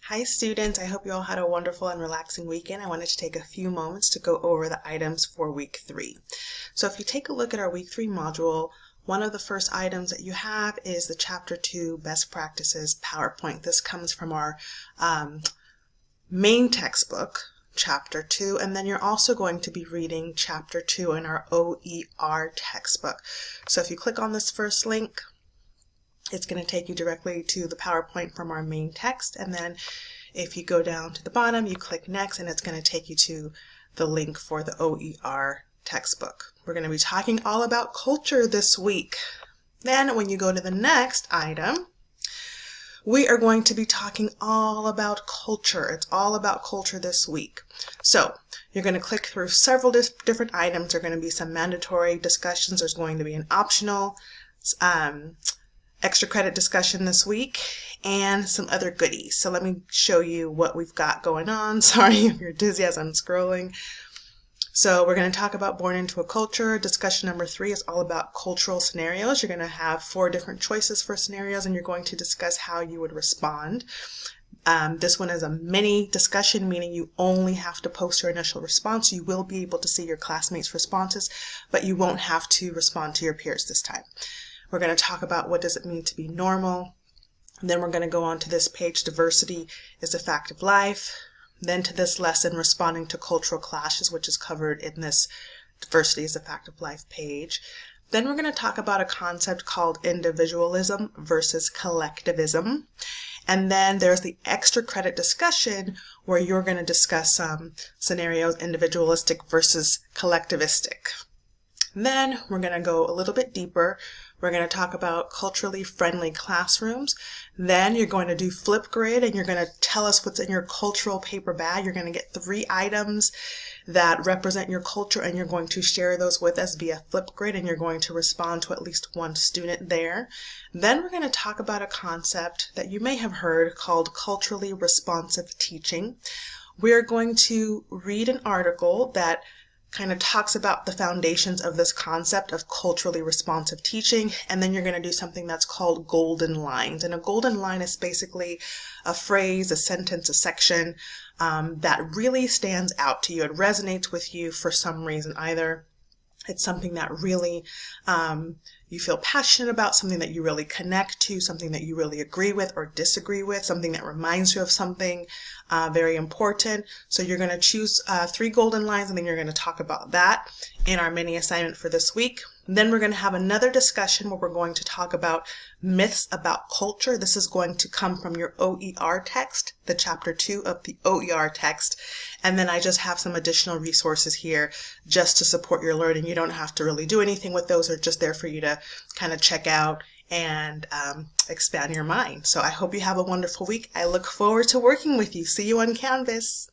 Hi students, I hope you all had a wonderful and relaxing weekend. I wanted to take a few moments to go over the items for week 3. So if you take a look at our week 3 module, one of the first items that you have is the chapter 2 best practices PowerPoint. This comes from our main textbook, chapter 2, and then you're also going to be reading chapter 2 in our OER textbook. So if you click on this first link, it's going to take you directly to the PowerPoint from our main text, and then if you go down to the bottom, you click next, and it's going to take you to the link for the OER textbook. We're going to be talking all about culture this week. Then when you go to the next item, we are going to be talking all about culture. It's all about culture this week. So you're going to click through several different items. There are going to be some mandatory discussions. There's going to be an optional extra credit discussion this week, and some other goodies. So let me show you what we've got going on. Sorry if you're dizzy as I'm scrolling. So we're going to talk about Born into a Culture. Discussion number 3 is all about cultural scenarios. You're going to have 4 different choices for scenarios, and you're going to discuss how you would respond. This one is a mini discussion, meaning you only have to post your initial response. You will be able to see your classmates' responses, but you won't have to respond to your peers this time. We're going to talk about what does it mean to be normal. Then we're going to go on to this page, diversity is a fact of life. Then to this lesson, responding to cultural clashes, which is covered in this diversity is a fact of life page. Then we're going to talk about a concept called individualism versus collectivism. And then there's the extra credit discussion where you're going to discuss some scenarios, individualistic versus collectivistic. Then we're going to go a little bit deeper. We're going to talk about culturally friendly classrooms. Then you're going to do Flipgrid, and you're going to tell us what's in your cultural paper bag. You're going to get 3 items that represent your culture, and you're going to share those with us via Flipgrid, and you're going to respond to at least 1 student there. Then we're going to talk about a concept that you may have heard called culturally responsive teaching. We're going to read an article that kind of talks about the foundations of this concept of culturally responsive teaching, and then you're going to do something that's called golden lines. And a golden line is basically a phrase, a sentence, a section that really stands out to you. It resonates with you for some reason. Either it's something that really you feel passionate about, something that you really connect to, something that you really agree with or disagree with, something that reminds you of something very important. So you're going to choose 3 golden lines, and then you're going to talk about that in our mini assignment for this week. Then we're going to have another discussion where we're going to talk about myths about culture. This is going to come from your OER text, the chapter 2 of the OER text. And then I just have some additional resources here just to support your learning. You don't have to really do anything with those. They're just there for you to kind of check out and expand your mind. So I hope you have a wonderful week. I look forward to working with you. See you on Canvas.